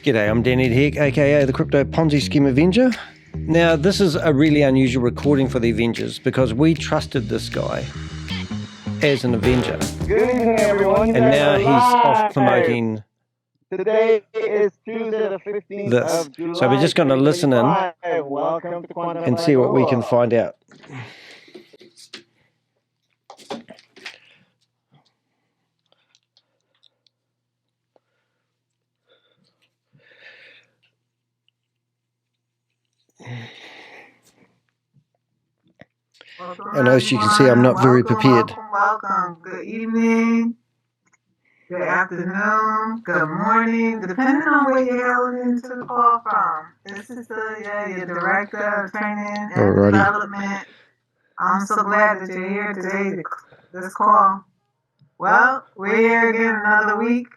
G'day, I'm Danny Heck, aka the Crypto Ponzi Scheme Avenger. Now, this is a really unusual recording for the Avengers because we trusted this guy as an Avenger. Good evening, everyone. And now he's off promoting Today is Tuesday, the 15th this. of July. So we're just going to listen in Welcome to QuantumFi and see what we can Global. find out. And as you can see, I'm not very prepared. Welcome. Good evening, good afternoon, good morning, depending on where you're hailing into the call from. This is your Director of Training and Development. I'm so glad that you're here today, this call. Well, we're here again another week,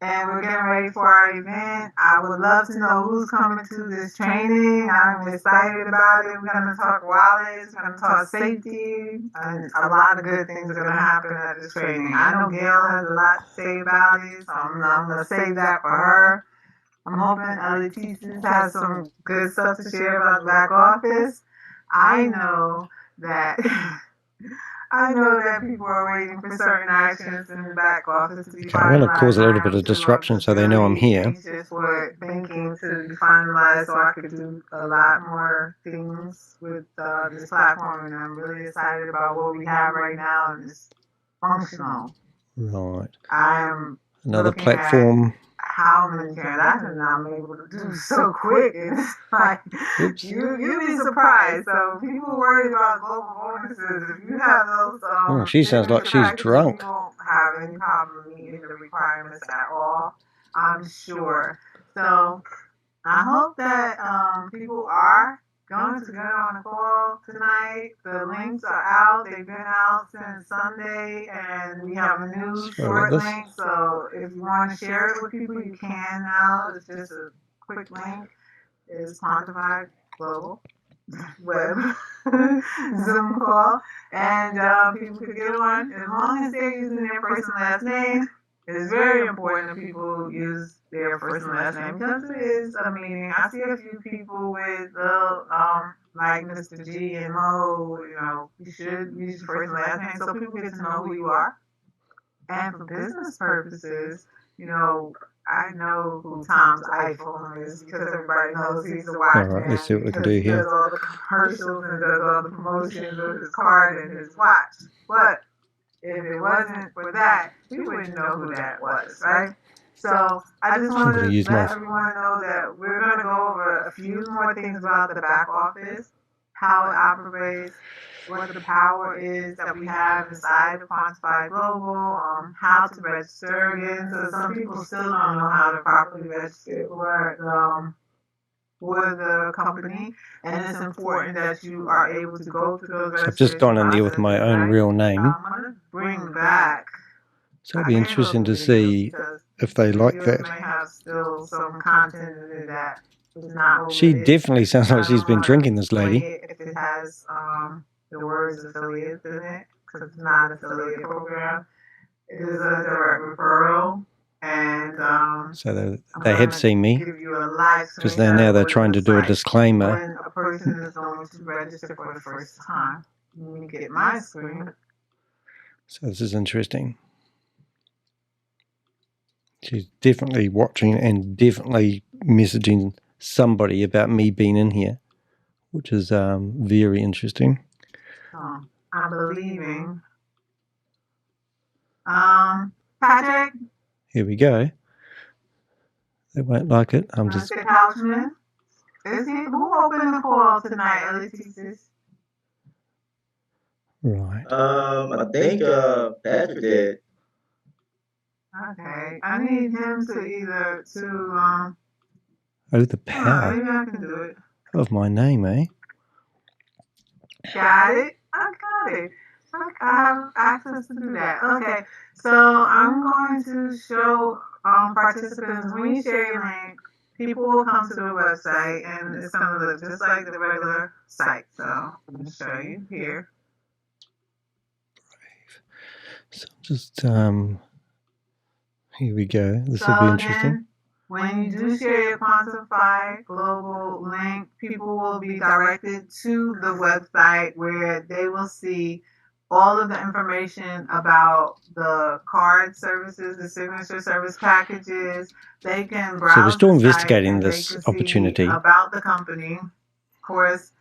and we're getting ready for our event. I would love to know who's coming to this training. I'm excited about it. We're going to talk wallets, we're going to talk safety, and a lot of good things are going to happen at this training. I know Gail has a lot to say about it, so I'm going to save that for her. I'm hoping Eletisé has some good stuff to share about the back office. I know that people are waiting for certain actions in the back office to be finalized. I'm going to cause a little bit of disruption so they know I'm here. Just for banking to be finalized so I could do a lot more things with this platform. And I'm really excited about what we have right now, and it's functional. Right. I'm another platform. How many transactions I'm able to do so quick. It's like, you'd be surprised. So people worry about global bonuses. If you have those... she sounds like she's drunk. You won't have any problem meeting the requirements at all, I'm sure. So I hope that people are going to get on the call tonight. The links are out. They've been out since Sunday, and we have a new short link. So if you want to share it with people, you can now. It's just a quick link. It's QuantumFi Global web Zoom call, and people could get on as long as they're using their first and last name. It is very important that people use their first and last name because it is a meeting. I see a few people with like Mr. G and Mo. You should use your first and last name so people get to know who you are. And for business purposes, I know who Tom's iPhone is because everybody knows he's a watchman. All right, let's see what we can do here. He does all the commercials and does all the promotions of his card and his watch. But if it wasn't for that, we wouldn't know who that was, right? So I just wanted to let everyone know that we're going to go over a few more things about the back office, how it operates, what the power is that we have inside of QuantumFi Global, how to register again. So some people still don't know how to properly register for the company, and it's important that you are able to go through those registration. I've just gone in there with my own real name. I'm going to bring back. So it'll be interesting to see if they like that. May have still some content in that is not. She definitely sounds like she's been drinking, this lady. If it has the words affiliates in it, because it's not an affiliate program. It is a direct referral. And so they had seen me because they're trying to do a disclaimer. When a person is going to register for the first time, let me get my screen. So this is interesting. She's definitely watching and definitely messaging somebody about me being in here, which is very interesting. I'm believing. Patrick? Here we go. They won't like it. I'm just... Mr. Couchman? Who opened the call tonight, Eletisé? Right. I think Patrick did. Okay. I need him to either Oh, the power maybe I can do it. of my name, eh? Got it? I got it. I have access to do that. Okay. So I'm going to show participants, when you share your link, people will come to the website and it's going to look just like the regular site. So I'm going to show you here. So just here we go. This will be interesting. When you do share your QuantumFi Global link, people will be directed to the website where they will see all of the information about the card services, the signature service packages. They can browse So we're still the site investigating and they this can see opportunity. about the company. Of course,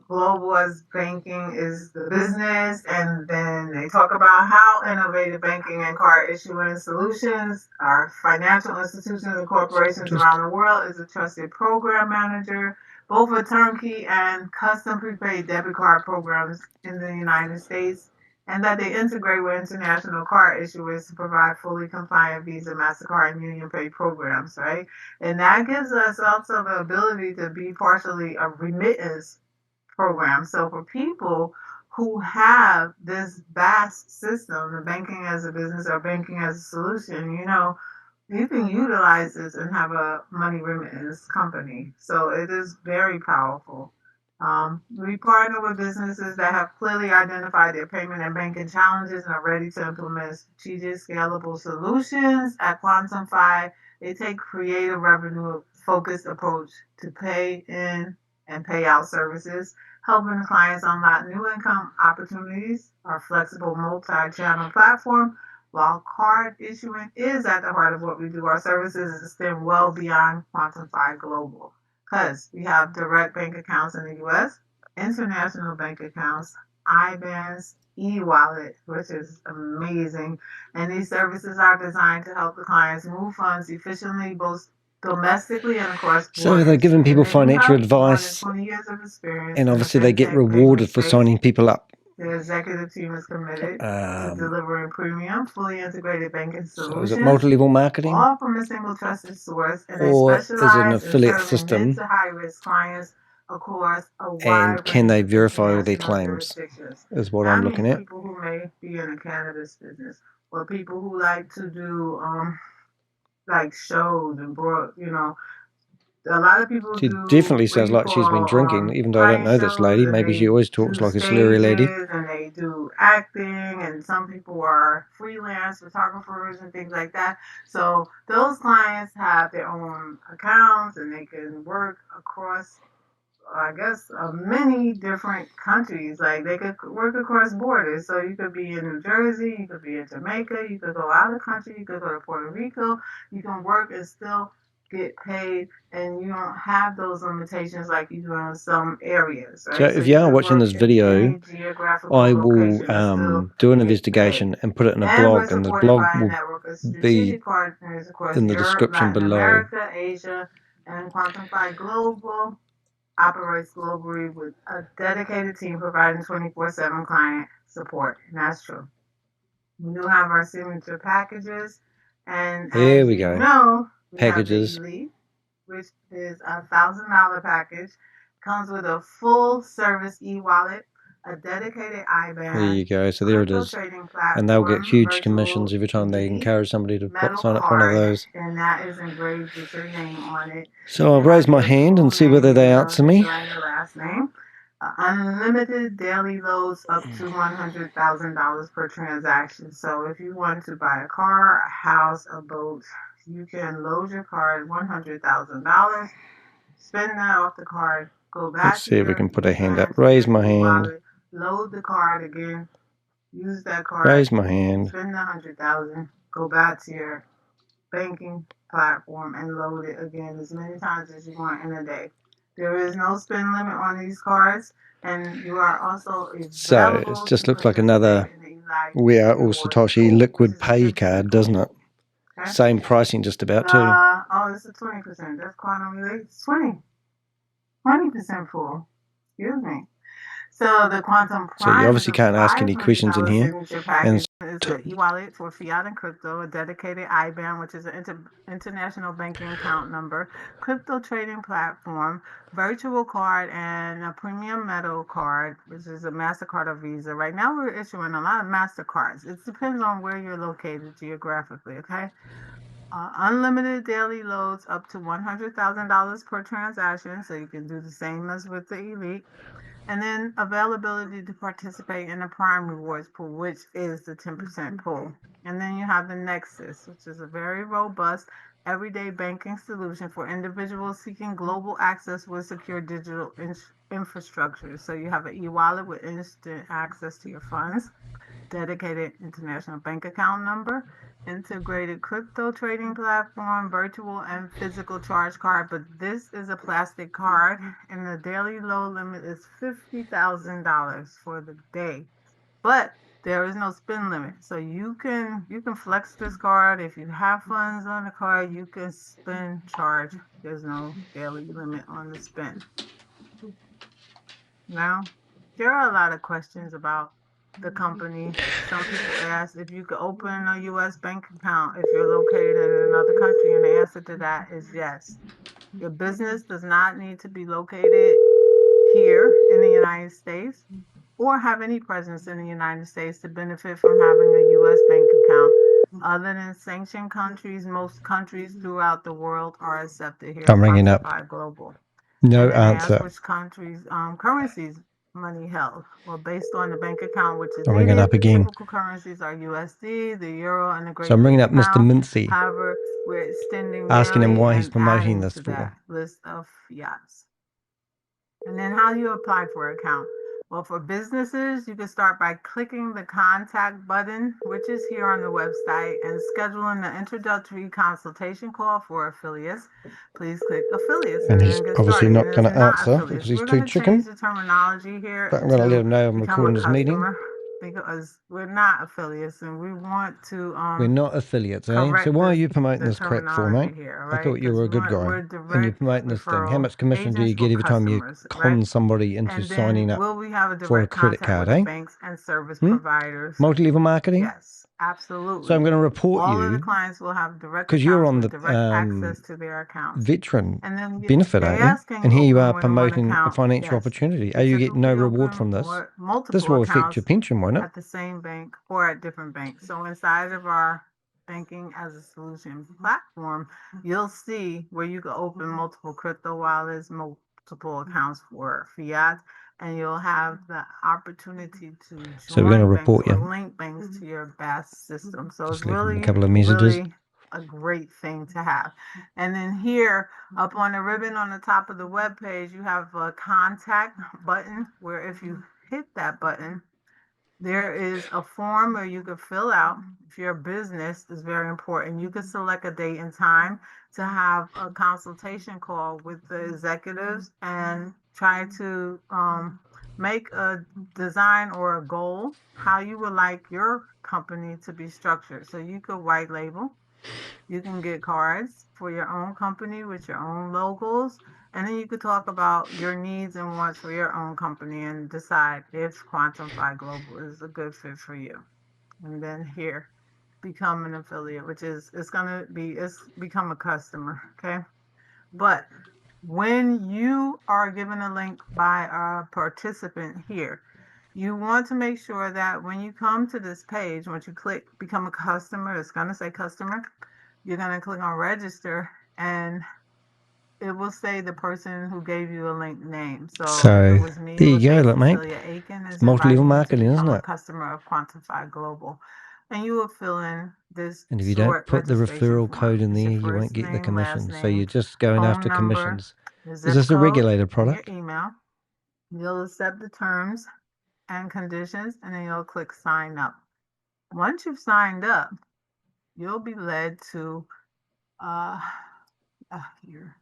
global as banking is the business, and then they talk about how innovative banking and card issuance solutions are financial institutions and corporations around the world is a trusted program manager, both for turnkey and custom prepaid debit card programs in the United States, and that they integrate with international card issuers to provide fully compliant Visa, MasterCard, and UnionPay programs, right? And that gives us also the ability to be partially a remittance program. So for people who have this vast system, the banking as a business or banking as a solution, you can utilize this and have a money remittance company. So it is very powerful. We partner with businesses that have clearly identified their payment and banking challenges and are ready to implement strategic, scalable solutions. At QuantumFi, they take creative revenue-focused approach to pay in and pay out services, helping clients unlock new income opportunities. Our flexible multi-channel platform, while card issuing is at the heart of what we do, our services extend well beyond QuantumFi Global because we have direct bank accounts in the U.S., international bank accounts, IBANs, e-wallet, which is amazing. And these services are designed to help the clients move funds efficiently, both domestically and across borders. So they're giving people financial advice, 20 years of experience and in the obviously they get fintech rewarded for space. signing people up. The executive team is committed to delivering premium, fully integrated banking So solutions, is it multi-level marketing, all from a single trusted source, and or they is it an specialize in affiliate serving system? mid to high risk clients across a wide And can they range of verify all their international claims? jurisdictions. Is what That I'm means looking at. people who may be in the cannabis business, or people who like to do like shows and a lot of people She do definitely what sounds you like she's been call drinking, even though I don't prank know this lady. shows, and Maybe she they always talks do like a slurry lady. stages, and they do acting, and some people are freelance photographers and things like that. So those clients have their own accounts, and they can work across, I guess, many different countries. Like they could work across borders. So you could be in New Jersey, you could be in Jamaica, you could go out of the country, you could go to Puerto Rico. You can work and still get paid, and you don't have those limitations like you do in some areas, right? So if you are watching this video, I will do an investigation and put it in a blog, and the blog will be in the description below. America, Asia, and QuantumFi Global operates globally with a dedicated team providing 24/7 client support, and that's true. We do have our signature packages, and Here as we you go. know, we Packages. have the Elite, which is a $1,000 package, comes with a full service e-wallet, a dedicated IBAN. There you go. So there it is. And they'll get huge commissions every time they encourage somebody to sign up for one of those. And that is engraved with your name on it. So I'll raise my hand and see whether they answer me. Your last name. Unlimited daily loads up to $100,000 per transaction. So if you want to buy a car, a house, a boat, you can load your card $100,000, spend that off the card, go back. Let's see if we can put a hand up. Raise my hand. Wallet, load the card again, use that card. Raise my hand. Spend the $100,000, go back to your banking platform and load it again as many times as you want in a day. There is no spend limit on these cards, and you are also so it just looks like another We Are All Satoshi liquid pay card, doesn't it? Okay. Same pricing just about too. It's a 20%. That's quantum related. 20% full. Excuse me. So the quantum So you obviously can't ask any questions in here. And is an e-wallet for fiat and crypto, a dedicated IBAN, which is an international banking account number, crypto trading platform, virtual card, and a premium metal card, which is a MasterCard or Visa. Right now we're issuing a lot of MasterCards. It depends on where you're located geographically, okay? Unlimited daily loads up to $100,000 per transaction, so you can do the same as with the Elite. And then availability to participate in the Prime Rewards pool, which is the 10% pool. And then you have the Nexus, which is a very robust everyday banking solution for individuals seeking global access with secure digital infrastructure. So you have an e-wallet with instant access to your funds, dedicated international bank account number, integrated crypto trading platform, virtual and physical charge card. But this is a plastic card, and the daily low limit is $50,000 for the day. But there is no spin limit, so you can flex this card. If you have funds on the card, you can spin charge. There's no daily limit on the spin. Now, there are a lot of questions about the company. Some people ask if you could open a U.S. bank account if you're located in another country, and the answer to that is yes. Your business does not need to be located here in the United States or have any presence in the United States to benefit from having a U.S. bank account. Other than sanctioned countries, most countries throughout the world are accepted here at I'm ringing up. QuantumFi Global. No And then they ask answer. which countries' currencies money held. Well, based on the bank account which is I'm ringing needed, up again. typical currencies are USD, the Euro, and the Great So I'm ringing British up Mr. Pound. Mincey, However, we're extending asking him merely why he's and promoting adding this to for. that list of fiats. And then how do you apply for an account? Well, for businesses, you can start by clicking the contact button, which is here on the website, and scheduling the introductory consultation call for affiliates. Please click affiliates And and he's then get obviously started. not And going it's to not answer affiliates. because he's We're too going to change chicken. the terminology here But I'm going to let to him know I'm become a recording his meeting. customer because we're not affiliates and we want to We're not affiliates, eh? correct So why are this you promoting the this crap for, mate? terminology here, I right? thought you Because were a good guy. we're And you're direct promoting this thing. How referral much commission do agents you for get every time you customers, right? con somebody into And signing then up will we have a for a direct credit contact card, with the eh? banks and service providers? Multi-level marketing? Yes, So I'm absolutely. going to report All of the you clients will have direct because you're accounts on with the direct access to their accounts. veteran And then benefit, they aren't you? ask, can And you here you open are more than one promoting a account? financial Yes. opportunity. You You get no typically reward open from this. This multiple will affect accounts your pension, won't it? at the same bank or at different banks. So inside of our banking as a solution platform, you'll see where you can open multiple crypto wallets, multiple accounts for fiat, and you'll have the opportunity to So we're going to join banks report or you. link banks to your BAS system. So Just it's leave him a really, couple of messages. really a great thing to have. And then here, up on the ribbon on the top of the web page, you have a contact button where if you hit that button, there is a form where you could fill out if your business is very important. You could select a date and time to have a consultation call with the executives and try to make a design or a goal how you would like your company to be structured. So you could white label. You can get cards for your own company with your own logos. And then you could talk about your needs and wants for your own company and decide if QuantumFi Global is a good fit for you. And then here, become an affiliate, which is it's become a customer. Okay. But when you are given a link by a participant here, you want to make sure that when you come to this page, once you click become a customer, it's going to say customer. You're going to click on register and it will say the person who gave you a link name. So if it was me, There it you would go, say look, mate. Cecilia Aiken is Multi-level inviting you to marketing, isn't become a it? customer of QuantumFi Global. And you will fill in this And if you don't short put the registration referral form. code in It's there, your you won't first get the name, last commission. So name, you're just going phone after number, commissions. your Is zip this a code, regulated and product? your email. You'll accept the terms and conditions, and then you'll click sign up. Once you've signed up, you'll be led to here.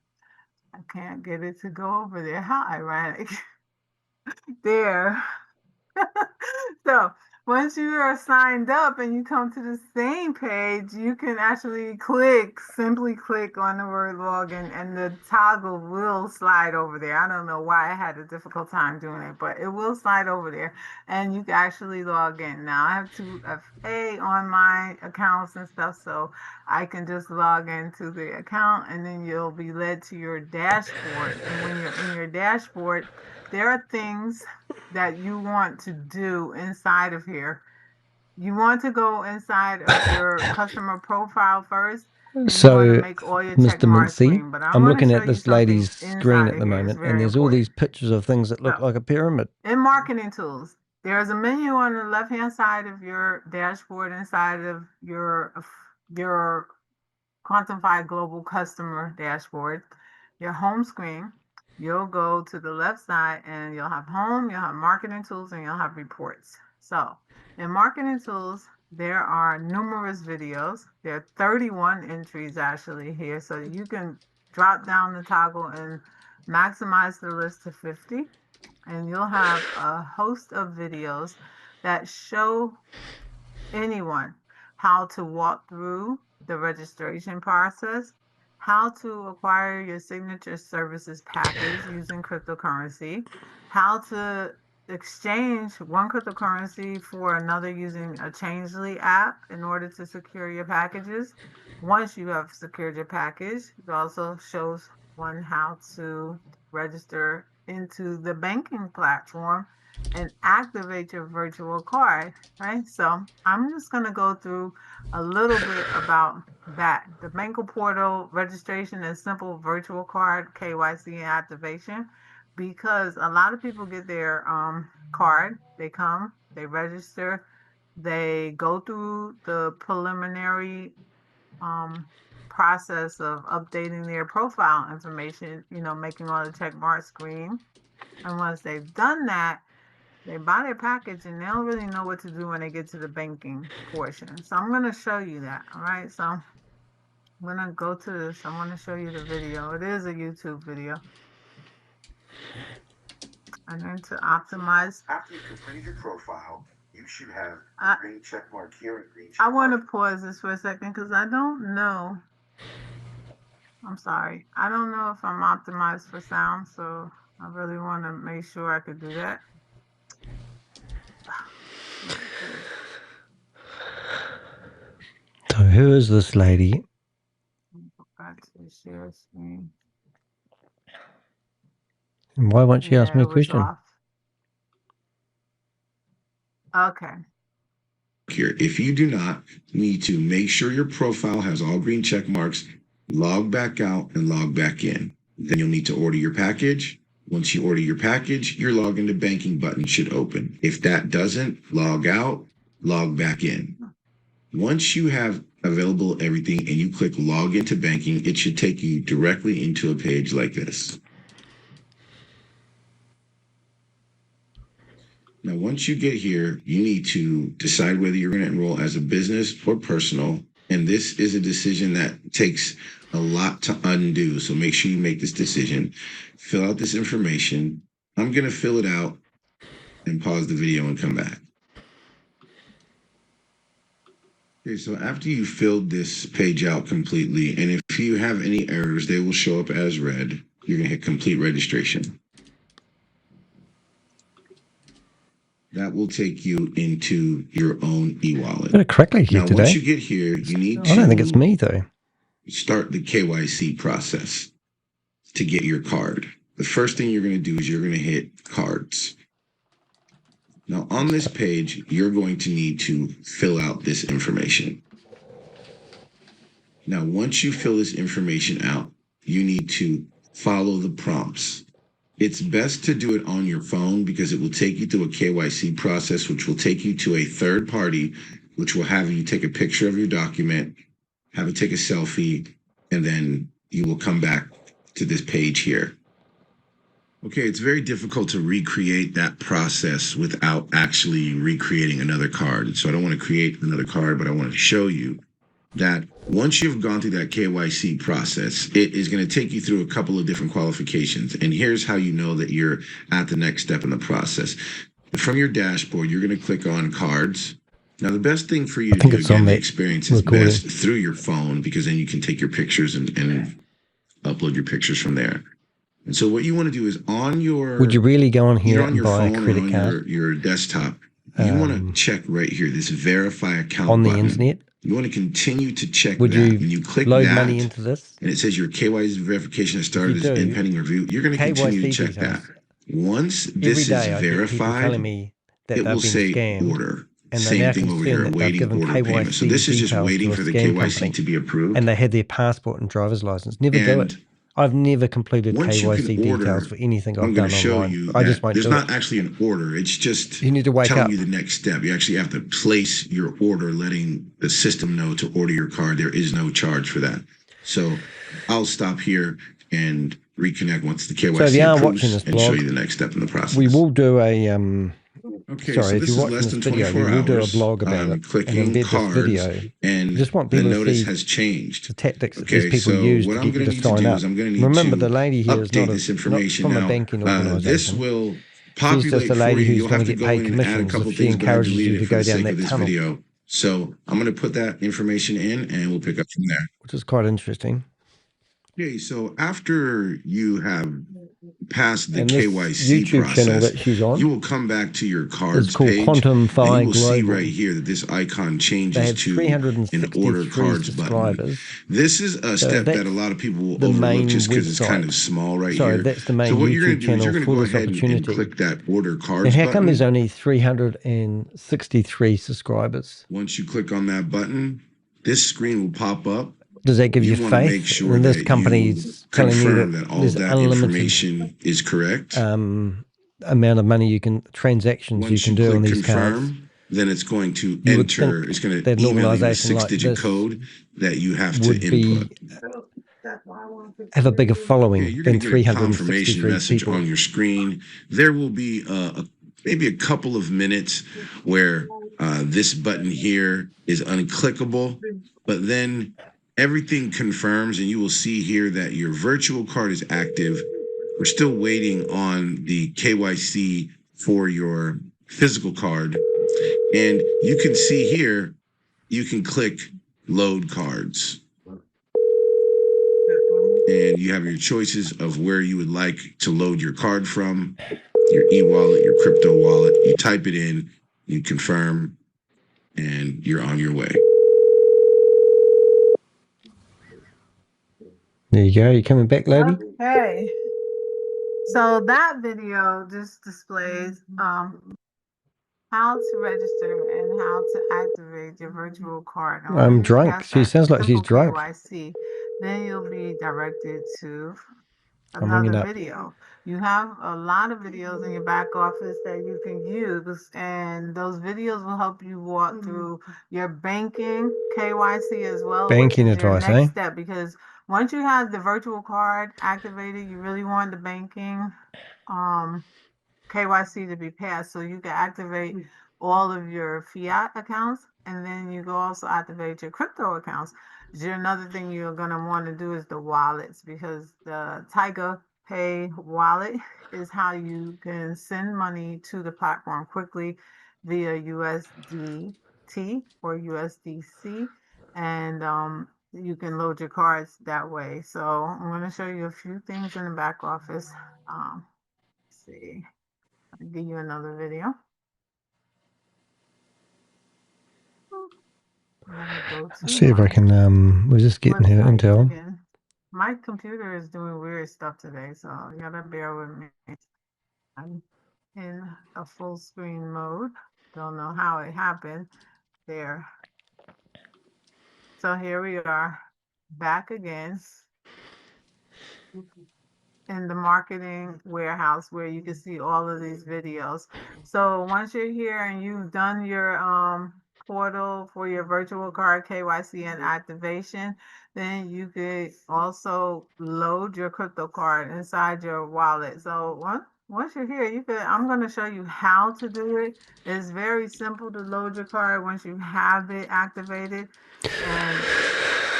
I can't get it to go over there. How ironic. There. So once you are signed up and you come to the same page, you can actually simply click on the word login and the toggle will slide over there. I don't know why I had a difficult time doing it, but it will slide over there and you can actually log in. Now I have 2FA on my accounts and stuff, so I can just log into the account and then you'll be led to your dashboard. And when you're in your dashboard, there are things that you want to do inside of here. You want to go inside of your customer profile first, and you want to So, make all your check Mr. marks Mincey, green. But I'm I'm going to looking show at you this something lady's screen inside at of the here. It's moment, and very there's all important. these pictures of things that look So, like a pyramid. in marketing tools, there's a menu on the left-hand side of your dashboard inside of your QuantumFi Global customer dashboard, your home screen, you'll go to the left side and you'll have home, you'll have marketing tools, and you'll have reports. So in marketing tools, there are numerous videos. There are 31 entries actually here. So you can drop down the toggle and maximize the list to 50. And you'll have a host of videos that show anyone how to walk through the registration process, how to acquire your signature services package using cryptocurrency, how to exchange one cryptocurrency for another using a Changely app in order to secure your packages. Once you have secured your package, it also shows one how to register into the banking platform and activate your virtual card, right? So I'm just going to go through a little bit about that. The banking portal registration and simple virtual card KYC activation, because a lot of people get their card, they come, they register, they go through the preliminary process of updating their profile information, making all the check marks green. And once they've done that, they buy their package and they don't really know what to do when they get to the banking portion. So I'm going to show you that. All right. So I'm going to go to this. I want to show you the video. It is a YouTube video. I'm going to optimize. After you've completed your profile, you should have a green check mark here and green check I want to mark. pause this for a second because I don't know. I'm sorry. I don't know if I'm optimized for sound. So I really want to make sure I could do that. So who is this lady? I forgot to share screen. And why won't she ask me a it was question? off. Okay. Here, if you do not, you need to make sure your profile has all green check marks, log back out and log back in. Then you'll need to order your package. Once you order your package, your login to banking button should open. If that doesn't, log out, log back in. Once you have available everything and you click log into banking, it should take you directly into a page like this. Now, once you get here, you need to decide whether you're going to enroll as a business or personal. And this is a decision that takes a lot to undo. So make sure you make this decision. Fill out this information. I'm going to fill it out and pause the video and come back. Okay, so after you filled this page out completely, and if you have any errors, they will show up as red. You're going to hit complete registration. That will take you into your own e-wallet. Got it correctly here Now, today. once you get here, you need to I don't think it's me though. start the KYC process to get your card. The first thing you're going to do is you're going to hit cards. Now, on this page, you're going to need to fill out this information. Now, once you fill this information out, you need to follow the prompts. It's best to do it on your phone because it will take you through a KYC process, which will take you to a third party, which will have you take a picture of your document, have it take a selfie, and then you will come back to this page here. Okay, it's very difficult to recreate that process without actually recreating another card. So I don't want to create another card, but I want to show you that once you've gone through that KYC process, it is going to take you through a couple of different qualifications. And here's how you know that you're at the next step in the process. From your dashboard, you're going to click on cards. Now, the best thing for you to do, again, the experience is best through your phone because then you can take your pictures and upload your pictures from there. And so what you want to do is on your... Would you really go on here and buy a phone credit or on card? your desktop, you want to check right here, this verify account on the button. internet? You want to continue to check Would that. you When you click load that, money into this? and it says your KYC verification has started If you as do, in pending review, you're going to continue to check details. that. Once Every this is day I get people telling verified, me that it they've will been say scammed. order. And they're now Same thing over here, concerned that they've awaiting given order payment. So KYC this is just details waiting to a for the scam KYC company, to be approved. and they had their passport and driver's license. Never do it. And I've never completed once you KYC can order, details for anything I've I'm done going to show online. you I that just won't there's do not it. actually an order. It's just You need to wake telling up. you the next step. You actually have to place your order, letting the system know to order your card. There is no charge for that. So I'll stop here and reconnect once the KYC So if you are approves watching this and show blog, you the next step in the process. we will do a Okay, sorry, so if this you're is watching less this than video, 24 we will do a hours. blog about I'm it and clicking embed cards, this video. and Just want the people to notice see has changed. the tactics that Okay, these people so use what to I'm get you going to to need to sign do up. is I'm going to need Remember, to the lady here is update not this information. from a Now, banking this organization. will She's just populate a for lady you. who's You'll going have to to get go paid in and add a commissions couple if she things, but I encourages you deleted to it for go the down sake of that this tunnel, video. So I'm going to put that information in, and we'll pick up from there. which is quite interesting. Okay, so after you have passed the And this KYC YouTube channel process, that she's on you will come back to your is cards called page, and you QuantumFi will see Global. right here that this icon They changes have to an order 363 cards button. subscribers. This is a So step that a that's lot of people will the overlook main just because it's kind of website. small right Sorry, here. that's the So main what you're going YouTube to do is you're channel going to for go this ahead and opportunity. click that order And cards how come there's button. only 363 subscribers? Once you click on that button, this screen will pop up. Does that give you You want to make faith? sure And this that you company's telling you confirm that all there's of that unlimited information is correct. amount of money you can, transactions you Once can you do on click these cards. confirm, then it's going to You would enter, think it's going that to an email you a organisation like 6-digit this code that you have to would input. have a bigger Okay, following you're than going to get a confirmation 363 message people. on your screen. There will be maybe a couple of minutes where this button here is unclickable, but then everything confirms, and you will see here that your virtual card is active. We're still waiting on the KYC for your physical card. And you can see here, you can click load cards. And you have your choices of where you would like to load your card from, your e-wallet, your crypto wallet. You type it in, you confirm, and you're on your way. There you go. You coming back, lady? Okay. So that video just displays how to register and how to activate your virtual card. And I'm once you drunk. pass She that sounds like she's simple drunk. KYC, then you'll be directed to I'm ringing another up. video. You have a lot of videos in your back office that you can use, and those videos will help you walk through your banking KYC as well, Banking which is your advice, next eh? step. Because once you have the virtual card activated, you really want the banking KYC to be passed, so you can activate all of your fiat accounts, and then you can also activate your crypto accounts. Another thing you're going to want to do is the wallets, because the Tiger Pay wallet is how you can send money to the platform quickly via USDT or USDC, and you can load your cards that way. So I'm going to show you a few things in the back office. Let's see. I'll give you another video. Let's see if I can, we're just getting here intel. Again. My computer is doing weird stuff today, so you gotta bear with me. I'm in a full screen mode. Don't know how it happened there. So here we are, back again in the marketing warehouse where you can see all of these videos. So once you're here and you've done your portal for your virtual card KYC and activation, then you could also load your crypto card inside your wallet. So once you're here, I'm going to show you how to do it. It's very simple to load your card once you have it activated, and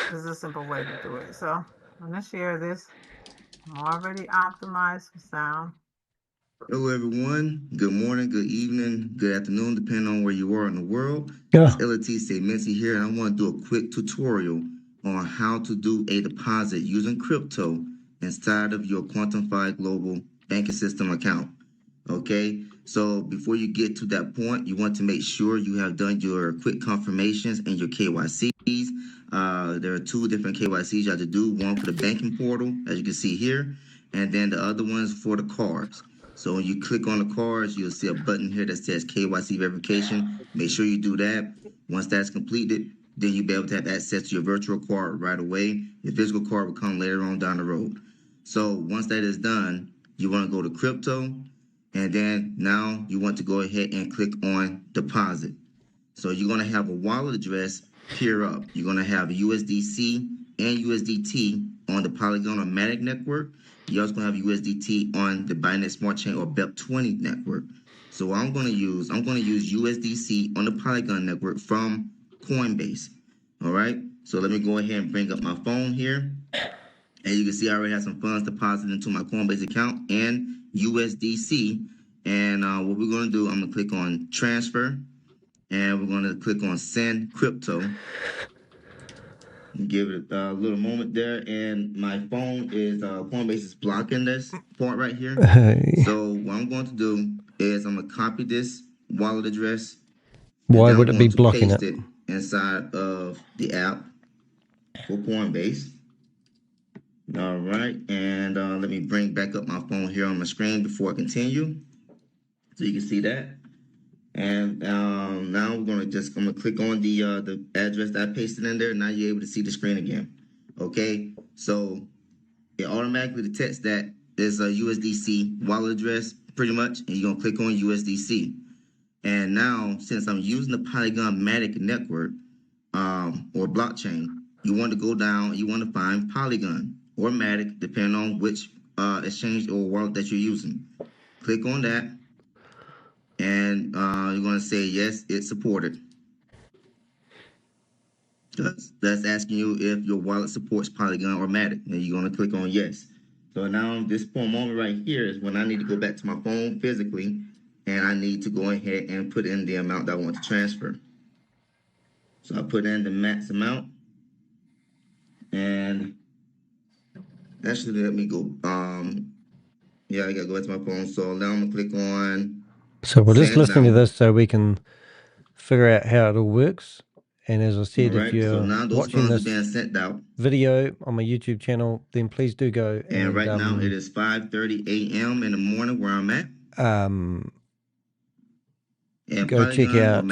there's a simple way to do it. So I'm going to share this. I'm already optimized for sound. Hello, everyone. Good morning, good evening, good afternoon, depending on where you are in the world. Yeah. It's Eletisé Mincey here, and I want to do a quick tutorial on how to do a deposit using crypto inside of your QuantumFi Global banking system account. Okay, so before you get to that point, you want to make sure you have done your quick confirmations and your KYCs. There are two different KYCs you have to do, one for the banking portal, as you can see here, and then the other one's for the cards. So when you click on the cards, you'll see a button here that says KYC verification. Make sure you do that. Once that's completed, then you'll be able to have access to your virtual card right away. Your physical card will come later on down the road. So once that is done, you want to go to crypto, and then now you want to go ahead and click on deposit. So you're going to have a wallet address peer up. You're going to have USDC and USDT on the Polygon or Matic network. You're also going to have USDT on the Binance Smart Chain or BEP20 network. So what I'm going to use USDC on the Polygon network from Coinbase. All right. So let me go ahead and bring up my phone here. And you can see I already have some funds deposited into my Coinbase account and USDC. And what we're going to do, I'm going to click on transfer. And we're going to click on send crypto. Give it a little moment there. And my phone is, Coinbase is blocking this part right here. So what I'm going to do is I'm going to copy this wallet address. Why would it be blocking it? Paste it inside of the app for Coinbase. All right, and let me bring back up my phone here on my screen before I continue, so you can see that. And now I'm gonna click on the address that I pasted in there. Now you're able to see the screen again. Okay, so it automatically detects that there's a USDC wallet address, pretty much, and you're gonna click on USDC. And now, since I'm using the Polygon Matic network or blockchain, you want to go down. You want to find Polygon or Matic, depending on which exchange or wallet that you're using. Click on that, and you're going to say yes, it's supported. That's asking you if your wallet supports Polygon or Matic, and you're going to click on yes. So now this moment right here is when I need to go back to my phone physically, and I need to go ahead and put in the amount that I want to transfer. So I put in the max amount, and actually let me go. Yeah, I gotta go back to my phone. So now I'm gonna click on. So we're just listening to this so we can figure out how it all works. And as I said, if you're watching this video on my YouTube channel, then please do go and right now it is 5:30 a.m. in the morning where I'm at. And go check out.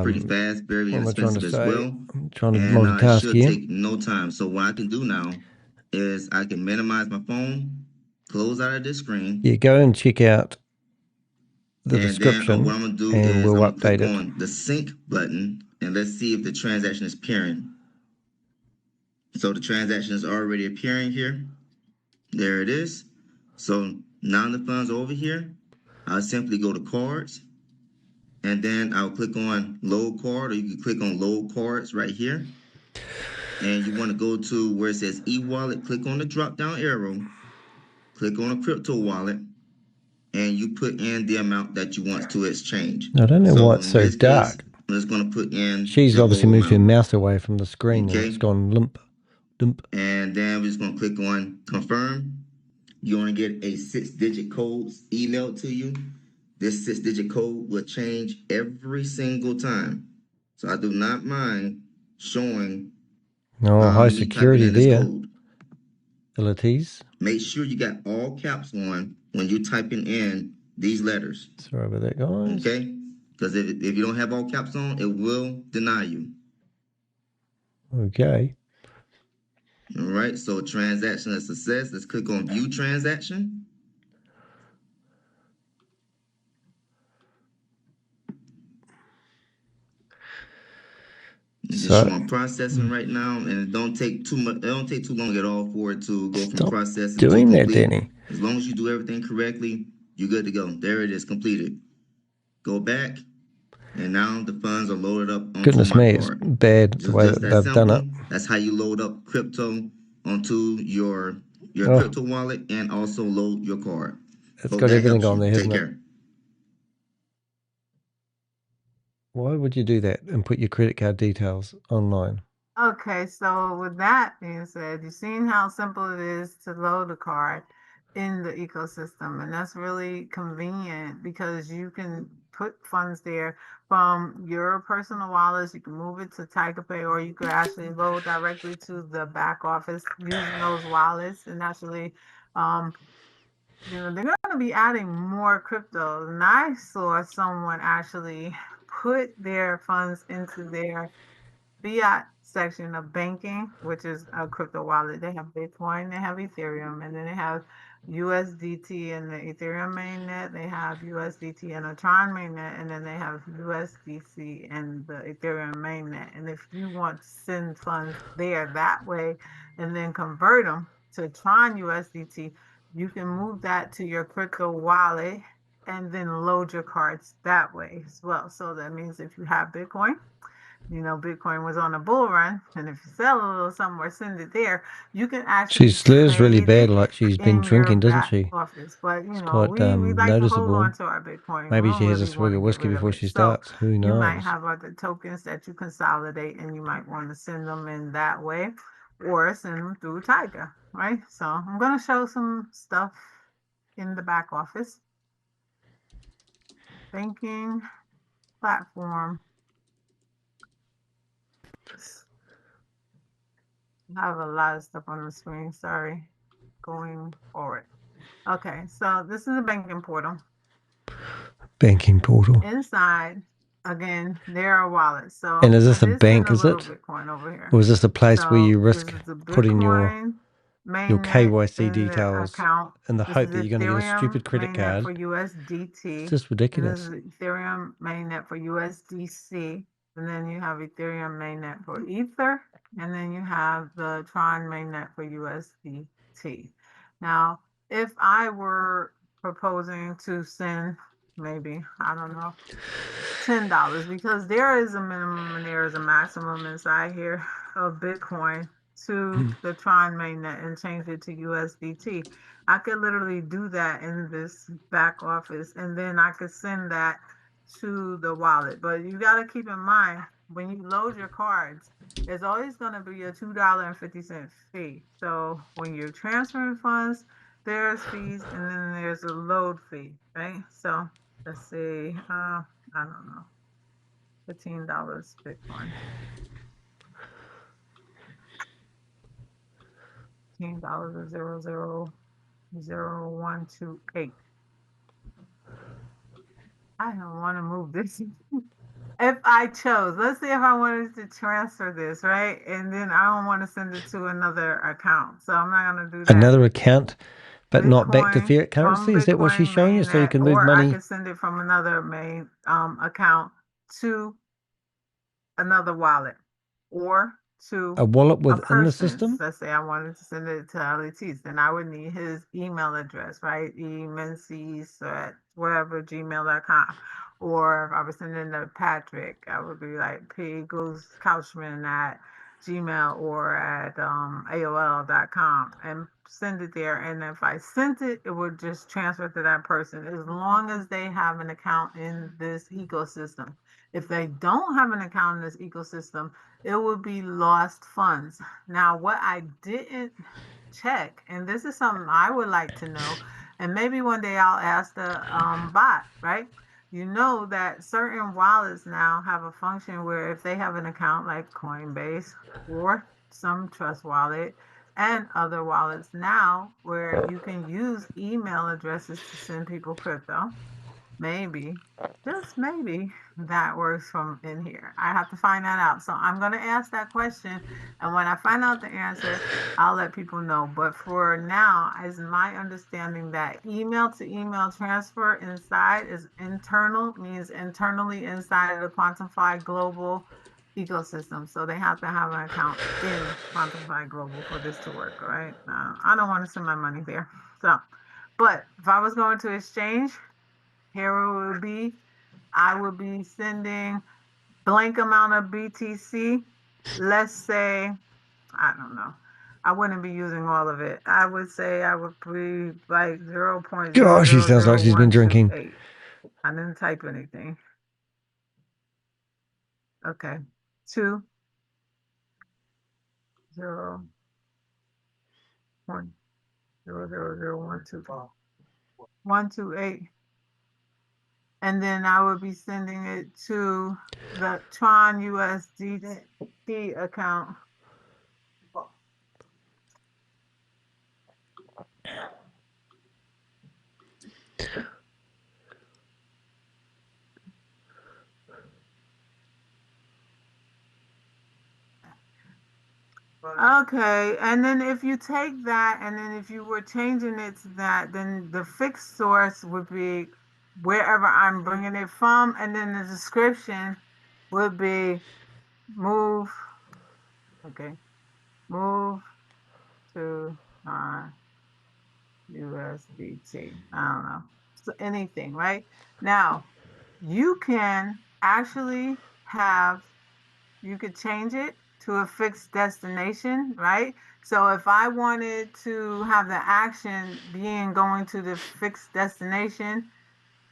Pretty fast, very inexpensive as well. I'm trying to multitask here. Take no time. So what I can do now is I can minimize my phone, close out of this screen. Yeah, go and check out the description, what I'm gonna do and we'll update it. On the sync button, and let's see if the transaction is appearing. So the transaction is already appearing here. There it is. So now the funds are over here. I'll simply go to cards, and then I'll click on load card, or you can click on load cards right here. And you want to go to where it says e-wallet, click on the drop down arrow, click on a crypto wallet, and you put in the amount that you want to exchange. I don't know why it's so dark. I'm just going to put in. She's obviously moved her mouse away from the screen, and it's gone limp. And then we're just going to click on confirm. You want to get a 6-digit code emailed to you. This 6-digit code will change every single time. So I do not mind showing. High security there. Eletisé. Make sure you got all caps on when you're typing in these letters. Sorry about that, guys. Okay? Because if you don't have all caps on, it will deny you. Okay. All right, so transaction is success. Let's click on view transaction. It's showing processing right now, and it don't take too much. It don't take too long at all for it to go from processing to complete. That, Danny. As long as you do everything correctly, you're good to go. There it is, completed. Go back, and now the funds are loaded up onto Goodness my me, card. it's bad the way that they've done it. That's how you load up crypto onto your crypto wallet, and also load your card. It's got everything on there, hasn't it? Take care. Why would you do that and put your credit card details online? Okay, so with that being said, you've seen how simple it is to load a card in the ecosystem, and that's really convenient because you can put funds there from your personal wallets. You can move it to Tiger Pay, or you could actually load directly to the back office using those wallets. And actually, they're going to be adding more crypto. And I saw someone actually put their funds into their fiat section of banking, which is a crypto wallet. They have Bitcoin, they have Ethereum, and then they have USDT and the Ethereum mainnet. They have USDT and a Tron mainnet, and then they have USDC and the Ethereum mainnet. And if you want to send funds there that way and then convert them to Tron USDT, you can move that to your crypto wallet and then load your cards that way as well. So that means if you have Bitcoin, you know, Bitcoin was on a bull run, and if you sell a little something or send it there, you can actually She slurs really trade bad, it like she's been in your drinking, doesn't back she? office. But you It's know, quite we like to hold noticeable. on to our Bitcoin. Maybe We she don't has a really swig want of to get whiskey rid of before it. she So starts. Who you might knows? have other tokens that you consolidate, and you might want to send them in that way, or send them through Tiger, right? So I'm going to show some stuff in the back office. Banking platform. I have a lot of stuff on the screen. Sorry. Going forward. Okay, so this is a banking portal. Banking portal. Inside, again, there are wallets. So And is this I a did bank, send a is little it? Bitcoin over here. Or is this a place where you So risk this is the putting your Bitcoin mainnet KYC in the details account. in the This hope is that you're going to get a Ethereum stupid credit mainnet card? for USDT. It's just And this ridiculous. is Ethereum mainnet for USDC. And then you have Ethereum mainnet for Ether. And then you have the Tron mainnet for USDT. Now, if I were proposing to send maybe, I don't know, $10, because there is a minimum and there is a maximum inside here of Bitcoin to the Tron mainnet and change it to USDT. I could literally do that in this back office, and then I could send that to the wallet. But you got to keep in mind, when you load your cards, there's always going to be a $2.50 fee. So when you're transferring funds, there's fees, and then there's a load fee, right? So let's see, I don't know, $15 Bitcoin. $15.000128. I don't want to move this. If I chose, let's see if I wanted to transfer this, right? And then I don't want to send it to another account. So I'm not going to do that. Another account, but not back to Bitcoin fiat from currency? Is that what she's Bitcoin showing you? So you mainnet, can move or I money? could send it from another main account to another wallet, or to A wallet a within the person's. system? Let's say I wanted to send it to Eletisé, then I would need his email address, right? Mincey at whatever gmail.com. Or if I was sending to Patrick, I would be like pgoosecouchman at Gmail or at AOL.com and send it there. And if I sent it, it would just transfer to that person as long as they have an account in this ecosystem. If they don't have an account in this ecosystem, it would be lost funds. Now, what I didn't check, and this is something I would like to know, and maybe one day I'll ask the bot, right? You know that certain wallets now have a function where if they have an account like Coinbase or some trust wallet and other wallets now where you can use email addresses to send people crypto, maybe, just maybe, that works from in here. I have to find that out. So I'm going to ask that question. And when I find out the answer, I'll let people know. But for now, is my understanding that email to email transfer inside is internal, means internally inside of the QuantumFi Global ecosystem. So they have to have an account in QuantumFi Global for this to work, right? I don't want to send my money there. So, but if I was going to exchange, here it would be. I would be sending blank amount of BTC. Let's say, I don't know. I wouldn't be using all of it. I would say I would be like 0.0000128. Gosh, she sounds like she's been drinking. I didn't type anything. Okay. 2 0 1 0 0 0 1 2 128. And then I would be sending it to the Tron USDT account. Okay, and then if you take that, and then if you were changing it to that, then the fixed source would be wherever I'm bringing it from, and then the description would be move, okay, move to USDT. I don't know, so anything, right? Now, you can actually you could change it to a fixed destination, right? So if I wanted to have the action being going to the fixed destination,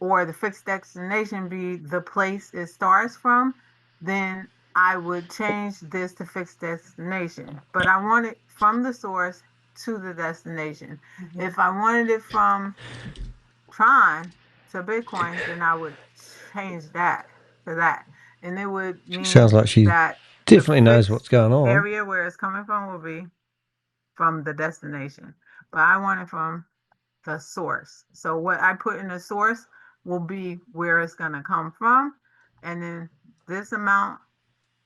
or the fixed destination be the place it starts from, then I would change this to fixed destination. But I want it from the source to the destination. If I wanted it from Tron to Bitcoin, then I would change that to that. And it would mean Sounds like she that definitely knows what's going on. Area where it's coming from will be from the destination. But I want it from the source. So what I put in the source will be where it's going to come from. And then this amount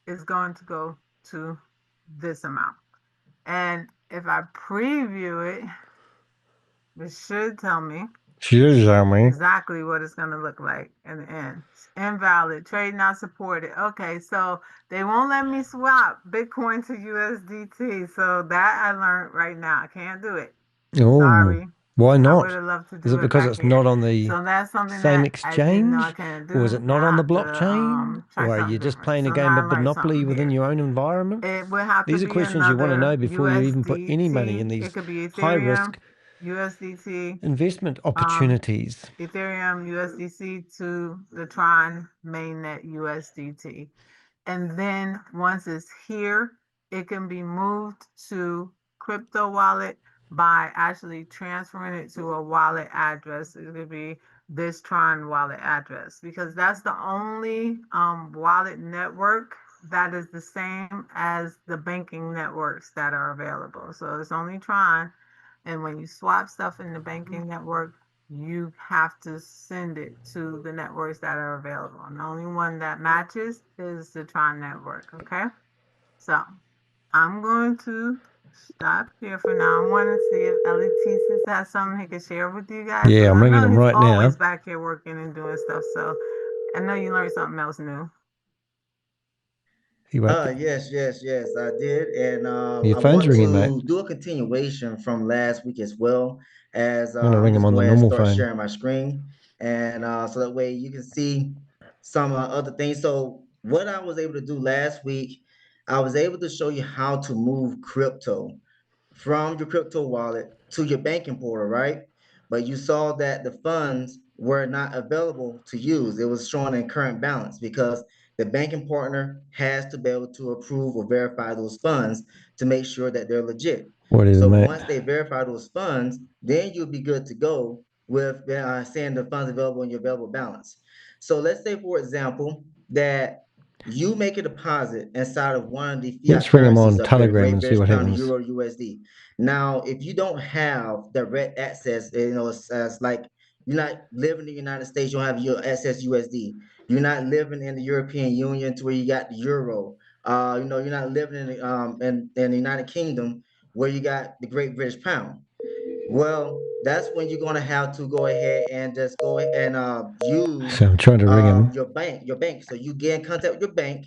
is going to go to this amount. And if I preview it, it should tell me exactly what it's going to look like in the end. Invalid, trade not supported. Okay, so they won't let me swap Bitcoin to USDT. So that I learned right now. I can't do it. Oh, sorry. Why I not? would have loved to do Is it because back it's here. not on the So that's something same that exchange? I didn't know I couldn't do. Or is it not on the blockchain? Try Or are you something just different. playing a So game now of I learned Monopoly something within here. your own environment? It would have These to are be questions you want to know another before you even put any money in USDT. these It could be high-risk USDT, investment opportunities. Ethereum USDC to the Tron mainnet USDT. And then once it's here, it can be moved to crypto wallet by actually transferring it to a wallet address. It could be this Tron wallet address, because that's the only wallet network that is the same as the banking networks that are available. So it's only Tron. And when you swap stuff in the banking network, you have to send it to the networks that are available. And the only one that matches is the Tron network, okay? So I'm going to stop here for now. I want to see if Eletisé has something he can share with you guys. Yeah, I'm ringing him right now. He's always back here working and doing stuff, so I know you learned something else new. Yes, I did, and Your I phone's want ringing, to mate. do a continuation from last week as well, as I'm gonna ring him just on go the ahead and normal start phone. sharing my screen, and so that way you can see some other things. So what I was able to do last week, I was able to show you how to move crypto from your crypto wallet to your banking portal, right? But you saw that the funds were not available to use. It was showing in current balance because the banking partner has to be able to approve or verify those funds to make sure that they're legit. Whatever, So mate. once they verify those funds, then you'll be good to go with saying the funds available in your available balance. So let's say, for example, that you make a deposit inside of one of the fiat Let's ring him on currencies up here, the Telegram Great and see British what Pound, happens. Euro, USD. Now, if you don't have direct access, it's like you're not living in the United States, you don't have your access USD. You're not living in the European Union to where you got the euro. You're not living in the United Kingdom where you got the Great British Pound. Well, that's when you're gonna have to go ahead and just go and use So I'm trying to ring him. your bank. So you get in contact with your bank,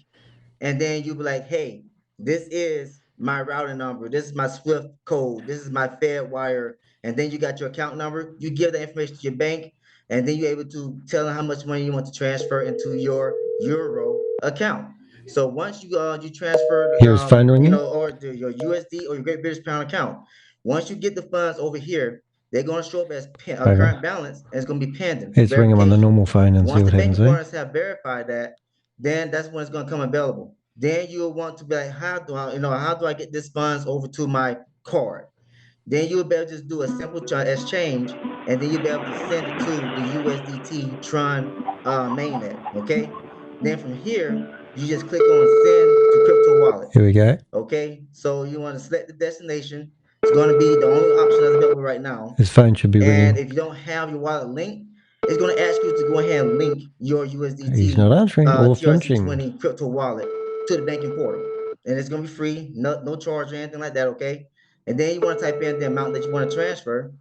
and then you be like, hey, this is my routing number, this is my Swift code, this is my Fed wire, and then you got your account number. You give that information to your bank, and then you're able to tell them how much money you want to transfer into your euro account. So once you transfer Here's phone ringing. your USD or your Great British Pound account, once you get the funds over here, they're going to show up as current balance, and it's going to be pending. Let's ring him on the normal phone and once see what the happens. banking partners have verified that, then that's when it's going to come available. Then you'll want to be like, how do I get this funds over to my card? Then you'll be able to just do a simple exchange, and then you'll be able to send it to the USDT Tron mainnet. Okay. Then from here, you just click on send to crypto wallet. Here we go. Okay. So you want to select the destination. It's going to be the only option that's available right now. His phone should be ringing. And if you don't have your wallet linked, it's going to ask you to go ahead and link your USDT He's not answering or flinching. TRC20 crypto wallet to the banking portal. and it's gonna be free, no charge or anything like that, okay? And then you want to type in the amount that you want to transfer.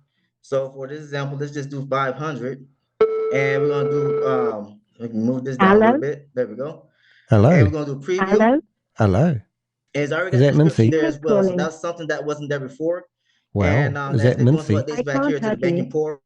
So for this example, let's just do 500, and we're gonna do we can move this down a little bit. There we go. Hello. And we're gonna do preview. Hello. And it's already Is got that the description Mincey? there as well. So that's something that wasn't there before. Wow. And Is they're that doing some Mincey? updates back here to the banking portal.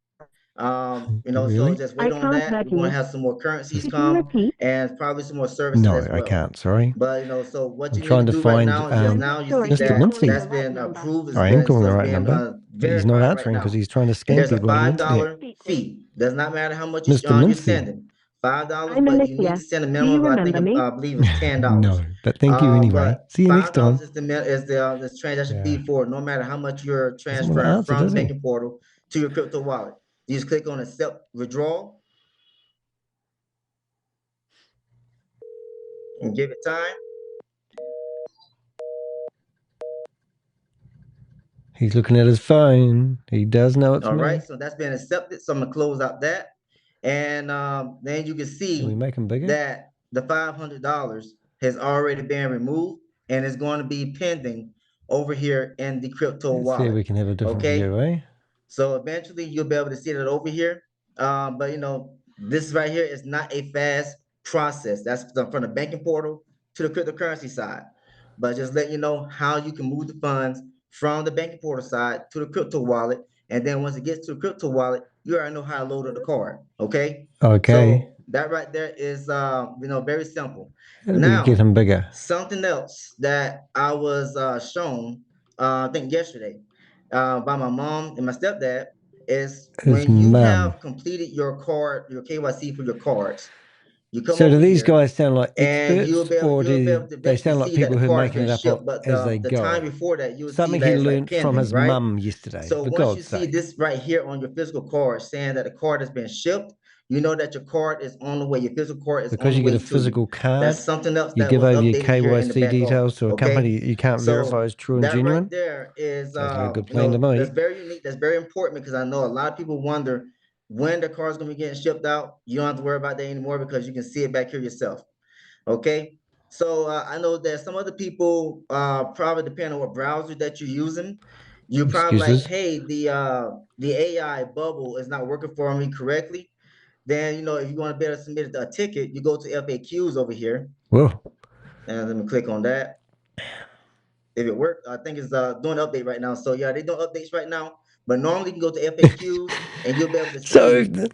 So Really? just wait on that. We're gonna have some more currencies come and probably some more services No, as well. I can't. Sorry. But so what I'm you trying need to to do right find now is just now you see Mr. that Mincey. that's been approved. I am calling the right Been, number. But he's verified not right answering because now. he's trying to And scam there's a people on the $5 internet. fee. Does not matter how much Mr. you're Mincey. sending. $5, but you need to send a minimum of I believe it's $10. No, but thank you anyway. But See you next time. $5 is the transaction fee for no matter how much you're Doesn't want to transferring answer, from the does he? banking portal to your crypto wallet. You just click on accept withdrawal and give it time. He's looking at his phone. He does know it's All me. right, so that's been accepted. So I'm gonna close out that, and then you can Can we see make him bigger? that the $500 has already been removed and is going to be pending over here in the crypto Let's see if wallet. we can have a different Okay. view, eh? So eventually you'll be able to see that over here. But this right here is not a fast process. That's from the banking portal to the cryptocurrency side. But just let you know how you can move the funds from the banking portal side to the crypto wallet. And then once it gets to the crypto wallet, you already know how to load up the card. Okay. Okay. So that right there is very simple. How do we get him bigger? Something else that I was shown, I think yesterday, by my mom and my stepdad is His when you mum. have completed your card, your KYC for your cards, you come So do over these here guys sound like and you'll experts, be able, or you'll be do able to they basically sound like see that people the who are card has making been it up shipped, but as they the go? time before that you'll see Something that he it's like learnt from pending, his right? mum yesterday. So For once you God's see sake. this right here on your physical card saying that the card has been shipped, you know that your card is on the way. Your physical card is Because on the you get way a physical to you. card, That's something else you that give was over your updated here in the KYC back details office. to a Okay, company that you can't verify as true and that genuine. right there is Sounds like a good plan to me. that's very unique. That's very important because I know a lot of people wonder when the car's gonna be getting shipped out. You don't have to worry about that anymore because you can see it back here yourself. Okay. So I know that some other people, probably depending on what browser that you're using, you're probably like, Excuses. hey, the AI bubble is not working for me correctly. Then if you want to be able to submit a ticket, you go to FAQs over here. Whoa. And let me click on that. If it worked, I think it's doing an update right now. So yeah, they doing updates right now. But normally you can go to FAQs and you'll be able to So, see the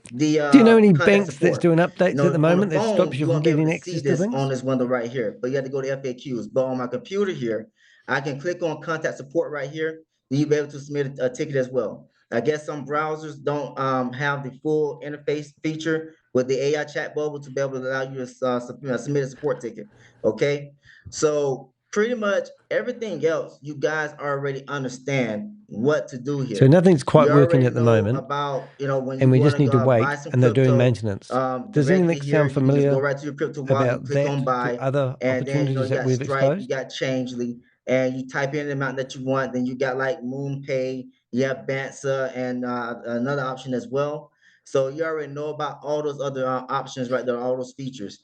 do you know any contact banks that's support. doing updates at the On the moment that phone, stops you you from won't be able getting to see access to this on things? this window right here, but you have to go to FAQs. But on my computer here, I can click on contact support right here. Then you'll be able to submit a ticket as well. I guess some browsers don't have the full interface feature with the AI chat bubble to be able to allow you to submit a support ticket. Okay, so pretty much everything else you guys already understand what to do here. So nothing's quite You working already at the know moment, about when and you we want just need to to wait, buy some and they're doing crypto maintenance. Does directly anything here. sound You can just go familiar right to your crypto wallet and about click that on to buy, other and then opportunities you that got we've Stripe, you exposed? got Changely, and you type in the amount that you want. Then you got like MoonPay, you have Bansa, and another option as well. So you already know about all those other options right there, all those features.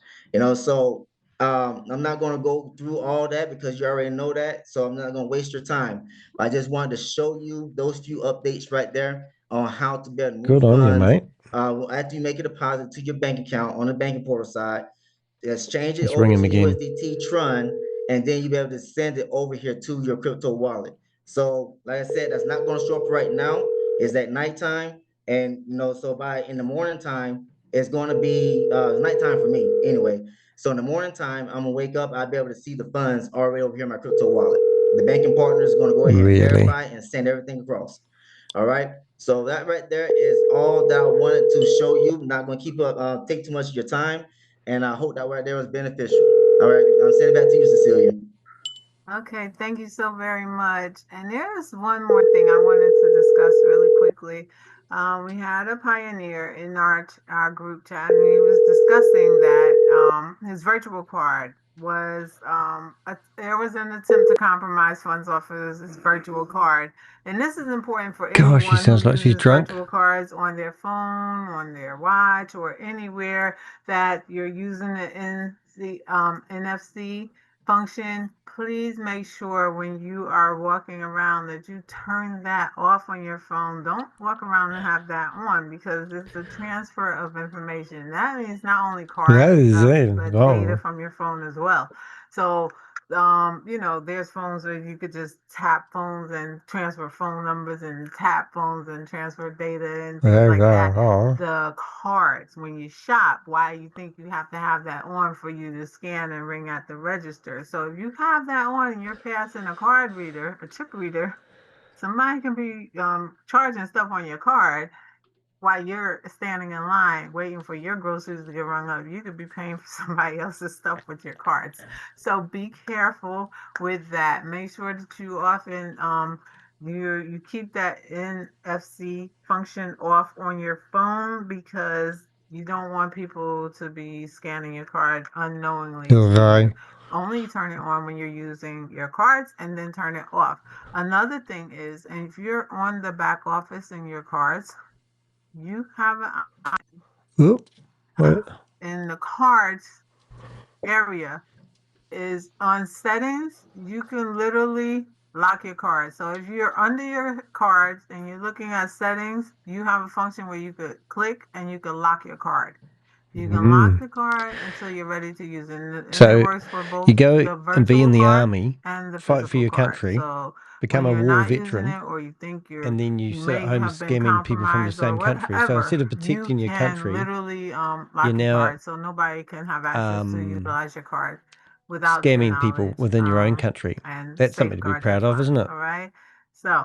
So I'm not going to go through all that because you already know that. So I'm not going to waste your time. I just wanted to show you those few updates right there on how to be able to move Good on you, funds mate. after you make a deposit to your bank account on the banking portal side. Just change it Let's ring over him to again. USDT Tron, and then you'll be able to send it over here to your crypto wallet. So, like I said, that's not going to show up right now. It's at nighttime, and so by in the morning time, it's going to be nighttime for me anyway. So in the morning time, I'm gonna wake up. I'll be able to see the funds already over here in my crypto wallet. The banking partner is going to go ahead and verify and send everything across. All right. So that right there is all that I wanted to show you. I'm not going to keep up, take too much of your time, and I hope that right there was beneficial. All right, I'm sending it back to you, Cecilia. Okay, thank you so very much. And there's one more thing I wanted to discuss really quickly. We had a pioneer in our group chat, and he was discussing that his virtual card was there was an attempt to compromise funds off of his virtual card. And this is important for Gosh, she anyone who sounds like she's uses drunk. virtual cards on their phone, on their watch, or anywhere that you're using the NFC function, please make sure when you are walking around that you turn that off on your phone. Don't walk around and have that on, because it's the transfer of information. That means not only card stuff, but data from your phone as well. So there's phones where you could just tap phones and transfer phone numbers, and tap phones and transfer data and things like that. The cards, when you shop, why you think you have to have that on for you to scan and ring at the register? So if you have that on and you're passing a card reader, a chip reader, somebody can be charging stuff on your card while you're standing in line waiting for your groceries to get rung up. You could be paying for somebody else's stuff with your cards. So be careful with that. Make sure that you often you keep that NFC function off on your phone, because you don't want people to be scanning your card unknowingly. Only turn it on when you're using your cards, and then turn it off. Another thing is, and if you're on the back office in your cards, you have in the cards area is on settings. You can literally lock your card. So if you're under your cards and you're looking at settings, you have a function where you could click and you can lock your card. You can lock the card until you're ready to use it. And So it works for both you go the virtual and be in the card army, and the fight for your card. country, So become when a you're war not veteran, using it, or you think and then you sit may at home have been scamming people from the compromised same or country. So whatever, instead of protecting you your can country, literally lock you're your now card, so nobody can have access to utilize your card without your scamming people knowledge, within your own country. and That's something to be safeguard your proud of, funds. isn't it? All right. So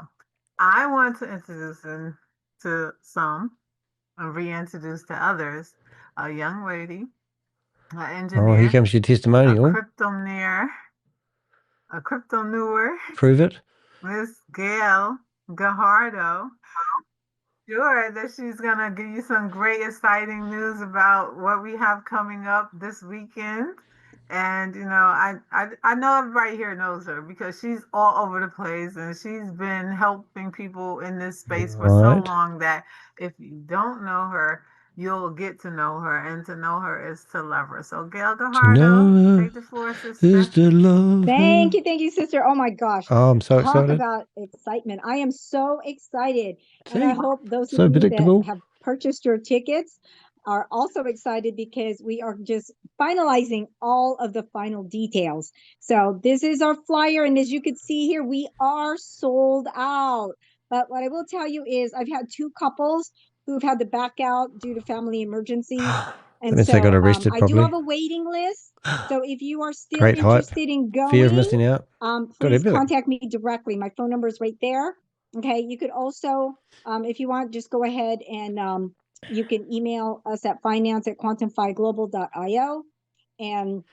I want to introduce them to some and reintroduce to others a young lady, an engineer. Oh, here comes your testimonial. A crypto-newer. Prove it. Miss Gail Gajardo. Sure that she's going to give you some great, exciting news about what we have coming up this weekend. And, I know everybody here knows her, because she's all over the place, and she's been helping people in this space for so long that if you don't know her, you'll get to know her, and to know her is to love her. So Gail Gajardo, take the floor, sister. Is to love Thank you, sister. Oh my gosh. Oh, I'm so Talk excited. about excitement. I am so excited. See? And I hope those So of you predictable. that have purchased your tickets are also excited, because we are just finalizing all of the final details. So this is our flyer. And as you can see here, we are sold out. But what I will tell you is I've had two couples who've had to back out due to family emergencies. And That means they got arrested, I do probably. have a waiting list. So if you are still Great hype. interested in Fear of going, missing out. please contact me directly. My phone number is right there. Okay. You could also, if you want, just go ahead and you can email us at finance@quantumfiglobal.io. And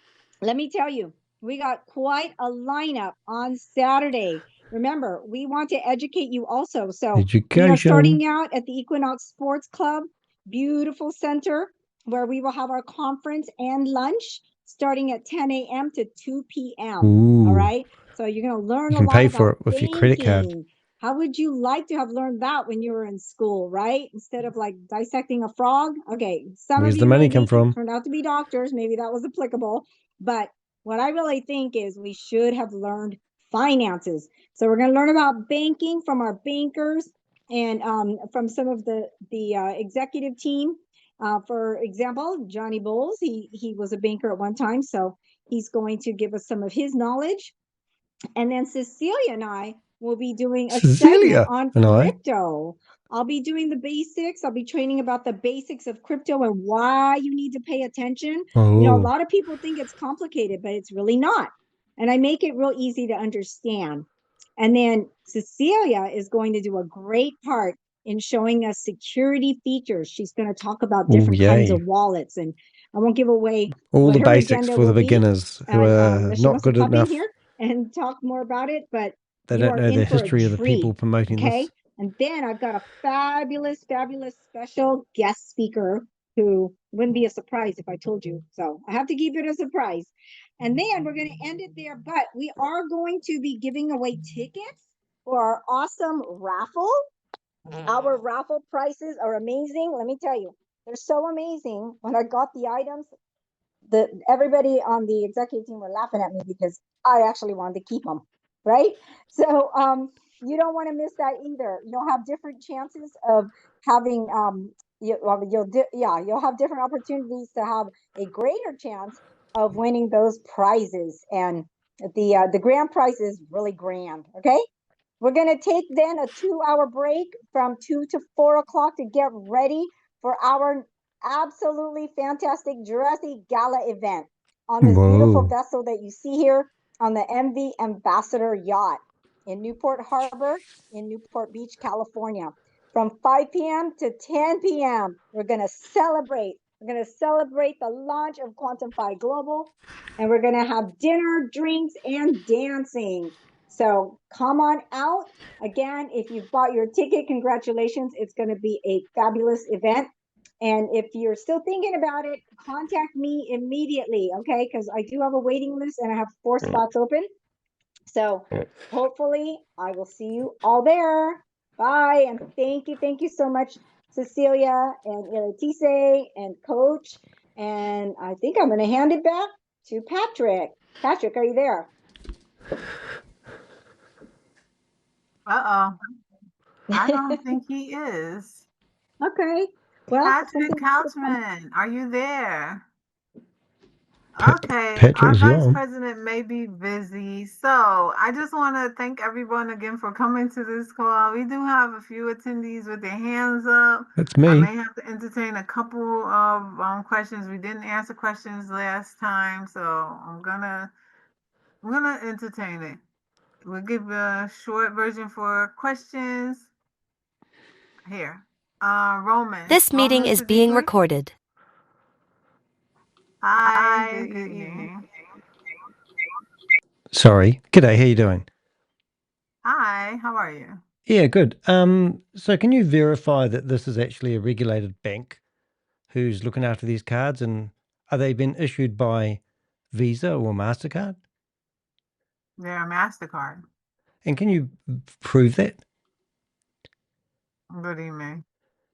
let me tell you, we got quite a lineup on Saturday. Remember, we want to educate you also. So we are starting out at the Equinox Sports Club, beautiful center, where we will have our conference and lunch starting at 10 a.m. to 2 p.m. All right. So you're going to learn a lot pay about for it with banking. your credit card. How would you like to have learned that when you were in school, right? Instead of like dissecting a frog. Okay. Where's the money come from? Turned out to be doctors. Maybe that was applicable. But what I really think is we should have learned finances. So we're going to learn about banking from our bankers and from some of the executive team. For example, Johnny Bowles, he was a banker at one time. So he's going to give us some of his knowledge. And then Cecilia and I will be doing a segment on crypto. I'll be doing the basics. I'll be training about the basics of crypto and why you need to pay attention. A lot of people think it's complicated, but it's really not. And I make it real easy to understand. And then Cecilia is going to do a great part in showing us security features. She's going to talk about different kinds of wallets, and I won't give away all the basics for the beginners who are not good enough here and talk more about it, but they don't know the history of the people promoting this. And then I've got a fabulous special guest speaker who wouldn't be a surprise if I told you. So I have to keep it a surprise. And then we're going to end it there, but we are going to be giving away tickets for our awesome raffle. Our raffle prices are amazing. Let me tell you, they're so amazing. When I got the items, everybody on the executive team were laughing at me because I actually wanted to keep them, right? So you don't want to miss that either. You'll have different chances of having you'll have different opportunities to have a greater chance of winning those prizes, and the grand prize is really grand. Okay, we're going to take then a 2-hour break from 2 to 4 o'clock to get ready for our absolutely fantastic Jurassic Gala event on this beautiful vessel that you see here on the MV Ambassador yacht in Newport Harbor in Newport Beach, California. From 5 p.m. to 10 p.m., we're going to celebrate. We're going to celebrate the launch of QuantumFi Global, and we're going to have dinner, drinks, and dancing. So come on out. Again, if you've bought your ticket, congratulations. It's going to be a fabulous event. And if you're still thinking about it, contact me immediately, okay? Because I do have a waiting list and I have 4 spots open. So hopefully I will see you all there. Bye. And thank you so much, Cecilia and Eletisé and Coach. And I think I'm going to hand it back to Patrick. Patrick, are you there? I don't think he is. Okay. Well, Patrick Couchman, are you there? Okay, Patrick's our vice on. president may be busy. So I just want to thank everyone again for coming to this call. We do have a few attendees with their hands up. That's me. I may have to entertain a couple of questions. We didn't answer questions last time, so I'm gonna entertain it. We'll give a short version for questions. Here, Roman. This meeting is being recorded. Hi, good evening. Sorry. G'day, how you doing? Hi, how are you? Yeah, good. So can you verify that this is actually a regulated bank who's looking after these cards, and are they been issued by Visa or MasterCard? They're a MasterCard. And can you prove that? What do you mean?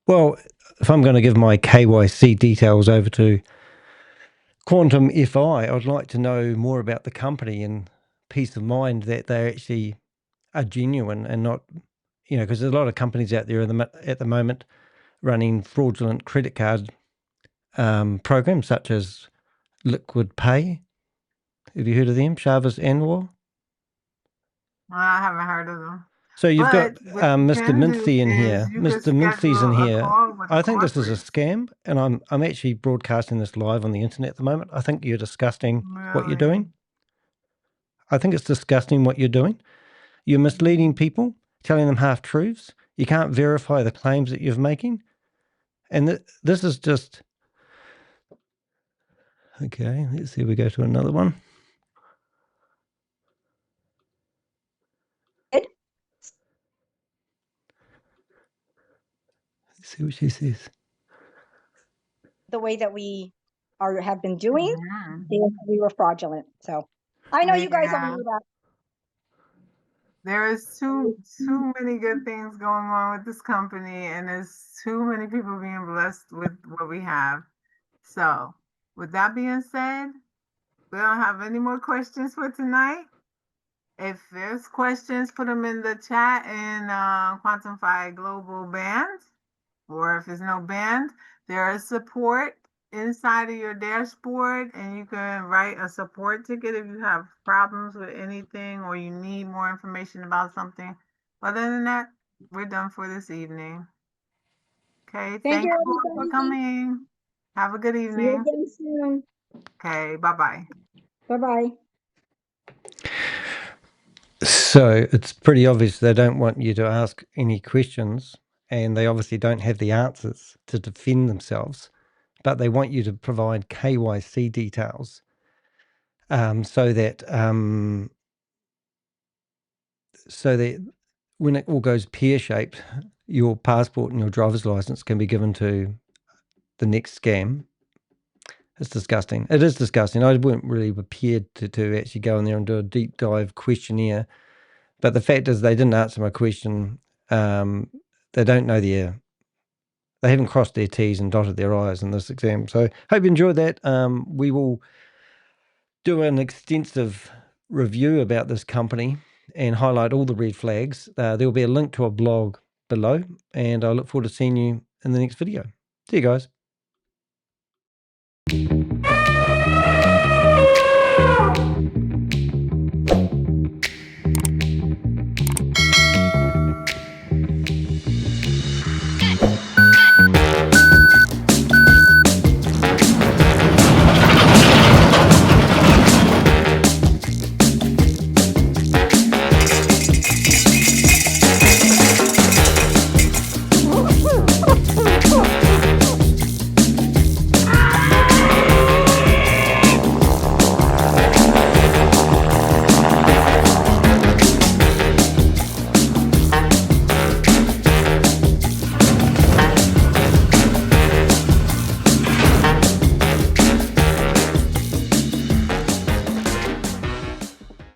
Well, if I'm going to give my KYC details over to QuantumFi, I'd like to know more about the company and peace of mind that they actually are genuine and not, because there's a lot of companies out there at the moment running fraudulent credit card programs such as Liquid Pay. Have you heard of them? Shavis Anwar? I haven't heard of them. So you've got Mr. Mincey in here. Mr. Mincey's in here. I think this is a scam, and I'm actually broadcasting this live on the internet at the moment. I think you're disgusting what you're doing. I think it's disgusting what you're doing. You're misleading people, telling them half-truths. You can't verify the claims that you're making. And this is just... Okay, let's see if we go to another one. Let's see what she says. The way that we have been doing, we were fraudulent. So I know you guys all know that. There is too many good things going on with this company, and there's too many people being blessed with what we have. So with that being said, we don't have any more questions for tonight. If there's questions, put them in the chat in QuantumFi Global band, or if there's no band, there is support inside of your dashboard, and you can write a support ticket if you have problems with anything or you need more information about something. Other than that, we're done for this evening. Okay, thank you all for coming. Have a good evening. See you again soon. Okay, bye-bye. Bye-bye. So it's pretty obvious they don't want you to ask any questions, and they obviously don't have the answers to defend themselves, but they want you to provide KYC details so that when it all goes pear-shaped, your passport and your driver's license can be given to the next scam. It's disgusting. It is disgusting. I weren't really prepared to actually go in there and do a deep dive questionnaire. But the fact is they didn't answer my question. They don't know They haven't crossed their T's and dotted their I's in this exam. So hope you enjoyed that. We will do an extensive review about this company and highlight all the red flags. There will be a link to a blog below, and I look forward to seeing you in the next video. See you guys.